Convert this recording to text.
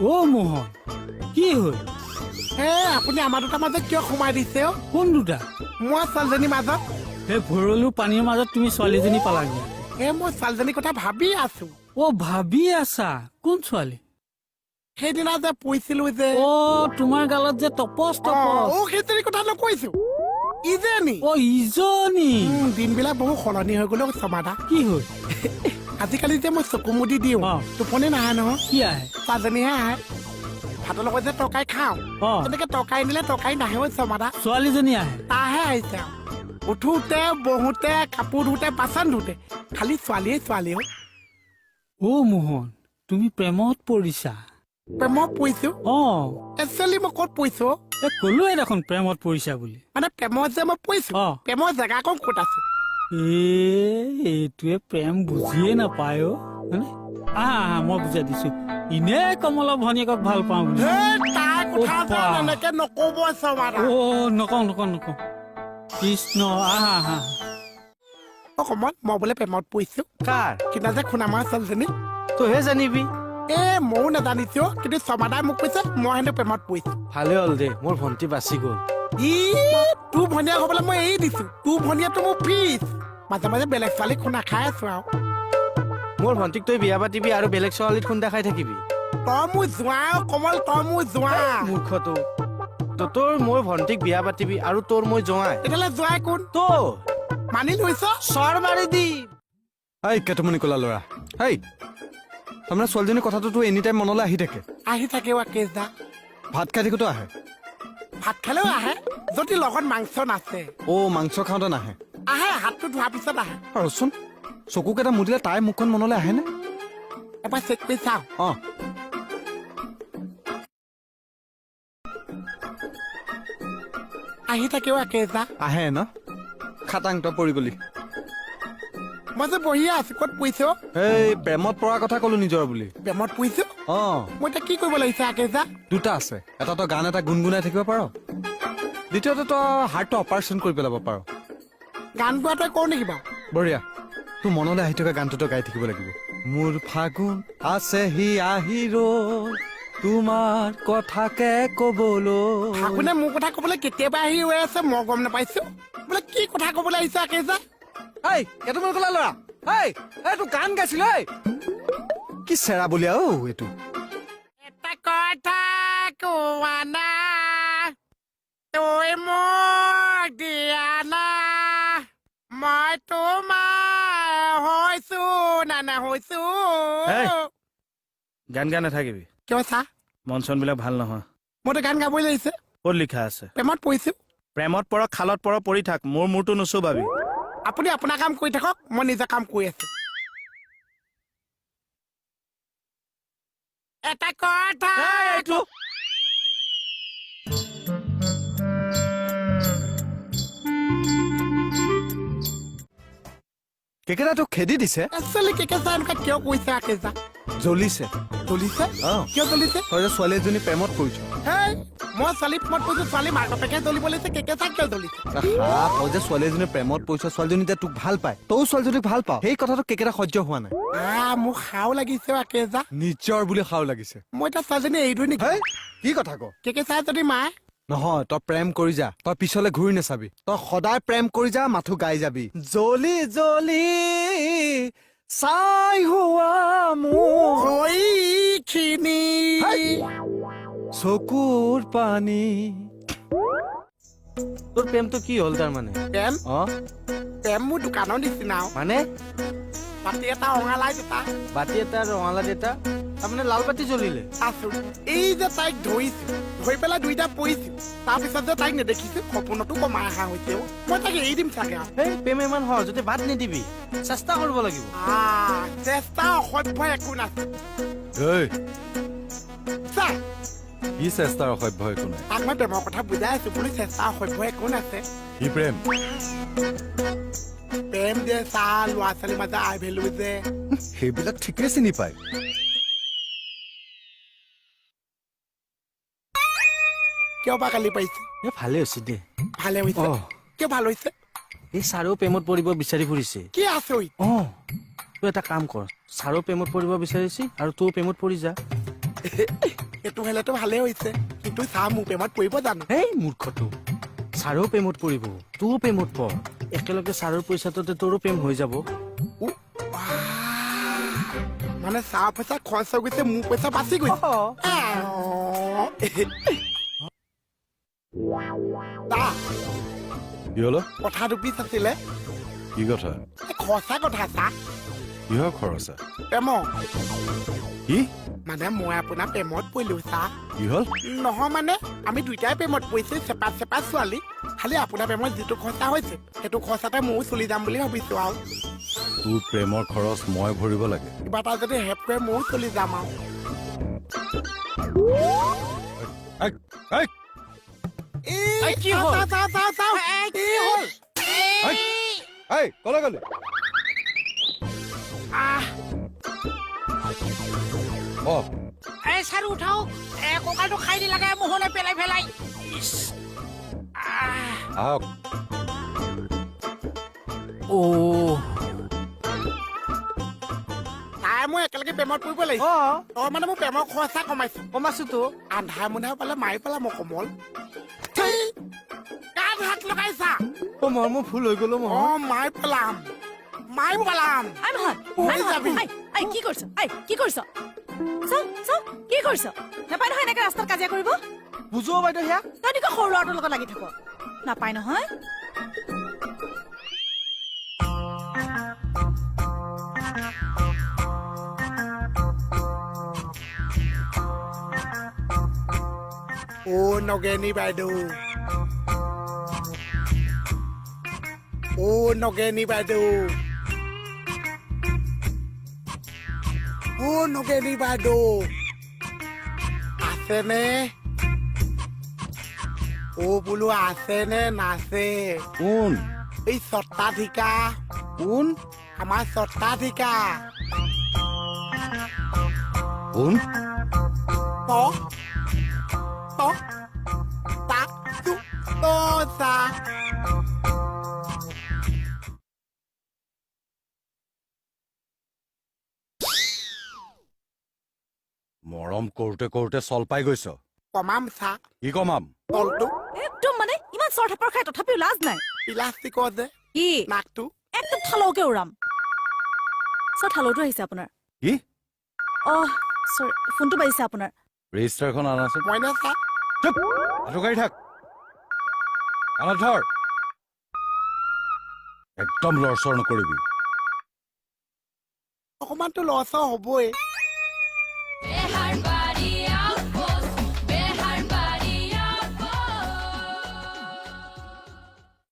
ও মোহন কি হল আপুনি আমাৰ দুটাৰ মাজত কিয় সোমাই দিছে কোন দুটা মই ছোৱালীজনীৰ মাজত সেই ভৰলু পানীৰ মাজত তুমি ছোৱালীজনী পালাগে মই ছোৱালীজনীৰ কথা ভাবি আছো অ ভাবি আছা কোন ছোৱালী সেইদিনা যে পইছিলো যে অ তোমাৰ গালত যে তপচ সেইজনীৰ কথা নকৈছো ইজনী অ ইজনী দিনবিলাক বহু সলনি হৈ গ'ল চমাদা কি হ'ল আজিকালি যে মই চকু মুদি দিওঁ টোপনি নাহে নহয় কি আহে ছোৱালীজনীহে আহে ভাতৰ লগত যে তৰকাৰী খাওঁ তেনেকে তৰকাৰী নিলে তৰকাৰী নাহে চমাদা ছোৱালীজনী আহে তাহে আহিছে উঠোতে বহুতে কাপোৰ ধুতে বাচন ধুতে খালি ছোৱালীয়ে ছোৱালী অ মোহন তুমি প্ৰেমত পৰিছা প্ৰেমত পৰিছো একচুৱেলি মই ক'ত পৰিছো কলোৱে দেখোন প্ৰেমত পৰিছা বুলি মানে প্ৰেমত যে মই পৰিছো প্ৰেমৰ জেগাকণ ক'ত আছে এইটোৱে প্ৰেম বুজিয়ে নাপায় মই বুজাই দিছো ইনে কমলৰ ভনীয়েকক ভাল পাওঁ বুলি নকব নকওঁ কৃষ্ণ কমল মই বোলে প্ৰেমত পৰিছো কাৰ কিনা যে খুনা মাৰ ছোৱালীজনী তইহে জানিবি ময়ো নাজানিছো কিন্তু চমাদাই মোক কৈছে মই হেনো প্ৰেমত পৰিছো ভালে হ'ল দে মোৰ ভন্টি বাচি গ'ল তোৰ ভনীয়া হবলৈ মই এৰি দিছো তোৰ ভনীয়াটো মোৰ ফিজ মাজে মাজে বেলেগ ছোৱালী খুন্দা খাই আছো আৰু মোৰ ভন্টিক তই বিয়া পাতিবি আৰু বেলেগ ছোৱালীত খুন্দা খাই থাকিবি তই মোৰ জোঁৱা কমল তই মোৰ জোঁৱা মূৰ্খটো তোৰ মোৰ ভন্টিক বিয়া পাতিবি আৰু তোৰ মই জোঁৱাই তেতিয়াহ'লে জোঁৱাই কোন তোৰ মানি লৈছ চৰ মাৰি দি কেটমনি ক'লা ল'ৰা আপোনাৰ ছোৱালীজনীৰ কথাটোতো এনি টাইম মনলৈ আহি থাকে কেজা ভাত খাই থাকোঁতো আহে ভাত খালেও আহে যদি লগত মাংস নাছে মাংস খাওঁতে নাহে হাতটো ধোৱাৰ পিছত আহে ৰচোন চকুকেইটা মুদিলে তাই মুখখন মনলৈ আহেনে এবাৰ চেক কৰি চাওঁ আহি থাকে কেজা আহে ন খাটাং তই পৰি গলি মই যে বহিয়ে আছো ক'ত পৰিছো প্ৰেমত পৰাৰ কথা ক'লো নিজৰ বুলি প্ৰেমত পৰিছো মই এতিয়া কি কৰিব লাগিছে কেজা দুটা আছে এটা তই গান এটা গুণগুণাই থাকিব পাৰ দ্বিতীয়তে তই হাৰ্টটো অপাৰেশ্যন কৰি পেলাব পাৰ গান গোৱা তই কওঁ নেকি বাৰু বঢ়িয়া তোৰ মনলৈ আহি থকা গানটো তই গাই থাকিব লাগিব মোৰ ফাগুন আছে হি আহি ৰ'ল তোমাৰ কথাকে ক'বলৈ ফাগুনে মোৰ কথা ক'বলৈ কেতিয়াবা আহি ৰৈ আছে মই গম নাপাইছো বোলে কি কথা ক'বলৈ আহিছে কেজা কেইটামান ক'লা ল'ৰা তোৰ গান গাইছিল কি চেৰা বলিয়া এইটো এটা কথা কোৱা না তই মোক দিয়া না মই তোমাৰ হৈছো নানা হৈছো গান গান নাথাকিবি কিয় চা মন চন বিলাক ভাল নহয় মইতো গান গাবই লাগিছে ক'ত লিখা আছে প্ৰেমত পৰিছো প্ৰেমত পৰ খালত পৰ পৰি থাক মোৰ মূৰটো নুচুবাবি আপুনি আপোনাৰ কাম কৰি থাকক মই নিজৰ কাম কৰি আছো এটা কথা কেকেটা তোক খেদি দিছে একচুৱেলি কেকেচা এনেকুৱা কিয় কৈছে কেজা জ্বলিছে জ্বলিছে কিয় জ্বলিছে তই যে ছোৱালী এজনী প্ৰেমত পৰিছ মই ছোৱালী প্ৰেমত পৰিছো ছোৱালী মাক বাপেকে জ্বলিব লাগিছে কেকেচা কিয় জ্বলিছে তই যে ছোৱালী এজনী প্ৰেমত পৰিছ ছোৱালীজনী যে তোক ভাল পায় তইও ছোৱালীজনীক ভাল পাৱ সেই কথাটো কেকেটা সহ্য হোৱা নাই মোক খাও লাগিছে কেজা নিজৰ বুলি খাও লাগিছে মই এতিয়া ছোৱালীজনী এৰি দিওঁ নেকি কি কথা ক কেকেচা যদি মায়ে নহয় তই প্ৰেম কৰি যা তই পিছলৈ ঘূৰি নাচাবি তই সদায় প্ৰেম কৰি যা মাথো গাই যাবি জ্বলি জ্বলি চাই হোৱা মোৰখিনি চকুৰ পানী তোৰ প্ৰেমটো কি হ'ল তাৰ মানে প্ৰেম মোৰ দোকানৰ নিচিনা মানে বাতি এটা ৰঙালাই দুটা বাতি এটা ৰঙালা এটা তাৰমানে লাল বাতি জ্বলিলে আছো এই যে তাইক ধৰিছো ধৰি পেলাই দুইটা পৰিছো তাৰপিছত যে তাইক নেদেখিছো সপোনতো কমাই অহা হৈছে মই তাক এৰি দিম চাগে আৰু এই প্ৰেম ইমান সহজতে বাদ নিদিবি চেষ্টা কৰিব লাগিব চেষ্টা অসভ্য একো নাছে ঐ চা কি চেষ্টাৰ অসভ্য একো নাই তাক মই প্ৰেমৰ কথা বুজাই আছো বোলো চেষ্টা অসভ্য একো নাছে কি প্ৰেম প্ৰেম যে চা ল'ৰা ছোৱালীৰ মাজত আই ভেলু যে সেইবিলাক ঠিকেই চিনি পায় কিয় বা কালি পাইছে এই ভালে হৈছে দে ভালে হৈছে কিয় ভাল হৈছে এই ছাৰেও প্ৰেমত পৰিব বিচাৰি ফুৰিছে কি আছে ঐ তই এটা কাম কৰ ছাৰেও প্ৰেমত পৰিব বিচাৰিছে আৰু তইও প্ৰেমত পৰি যা এইটো হ'লেতো ভালে হৈছে কিন্তু চা মোৰ প্ৰেমত পৰিব জানো এই মূৰ্খটো ছাৰেও প্ৰেমত পৰিব তোৰো প্ৰেমত পৰ একেলগে ছাৰৰ পইচাটোতে তোৰো প্ৰেম হৈ যাব মানে চাহ পইচা খৰচ হৈ গৈছে মোৰ পইচা বাচি গৈছে কি হলো কথা দুপিচ আছিলে কি কথা খৰচা কথা চা কিহৰ খৰচা প্ৰেমৰ কি মানে মই আপোনাৰ প্ৰেমত পৰিলো চা কি হল নহয় মানে আমি দুইটাই প্ৰেমত পৰিছো চেপা চেপা ছোৱালী খালি আপোনাৰ প্ৰেমত যিটো খৰচা হৈছে সেইটো খৰচাতে ময়ো চলি যাম বুলি ভাবিছো আৰু তোৰ প্ৰেমৰ খৰচ মই ভৰিব লাগে কিবা এটা যদি হেল্প কৰে ময়ো চলি যাম আৰু কি হ'ল? কলে গলি চাৰু উঠাওক কঁকালটো খাই দিলাগে মোহনে পেলাই পেলাই আহক তাই মই একেলগে প্ৰেমত পৰিব লাগিব তই মানে মোৰ প্ৰেমৰ খৰচা কমাইছো কমাছোতো আন্ধাৰ মুন্ধাৰ পালে মাৰি পেলাম মই কমল কাক হাত লগাইছা মোৰ ভুল হৈ গলো মাৰি পেলাম কি কৰিছ কি কৰিছ কি কৰিছ নাপায় নহয় এনেকে ৰাস্তাত কাজিয়া কৰিব বুজো বাইদেউ সেয়া তই দেখোন সৰু ল'ৰাটোৰ লগত লাগি থাক নাপায় নহয় নগেনী বাইদেউ নগেনী বাইদেউ নগেনী বাইদেউ আছেনে বোলো আছেনে নাছে কোন এই স্বত্বাধিকা কোন আমাৰ স্বত্বাধিকা কোন মৰম কৰোতে কৰোতে চল পাই গৈছ কমাম চা কি কমাম তলটো একদম মানে ইমান চৰ থাপৰ খাই তথাপিও লাজ নাই প্লাষ্টিকৰ যে কি নাকটো একদম থালৌকে উৰাম চৰ থালৌটো আহিছে আপোনাৰ কি চৰি ফোনটো বাজিছে আপোনাৰ ৰেজিষ্টাৰখন আনাচোন মইনা চা চুপ আঁঠুকাৰি থাক আনা ধৰ একদম লৰচৰ নকৰিবি অকমানতো লছ হ'বই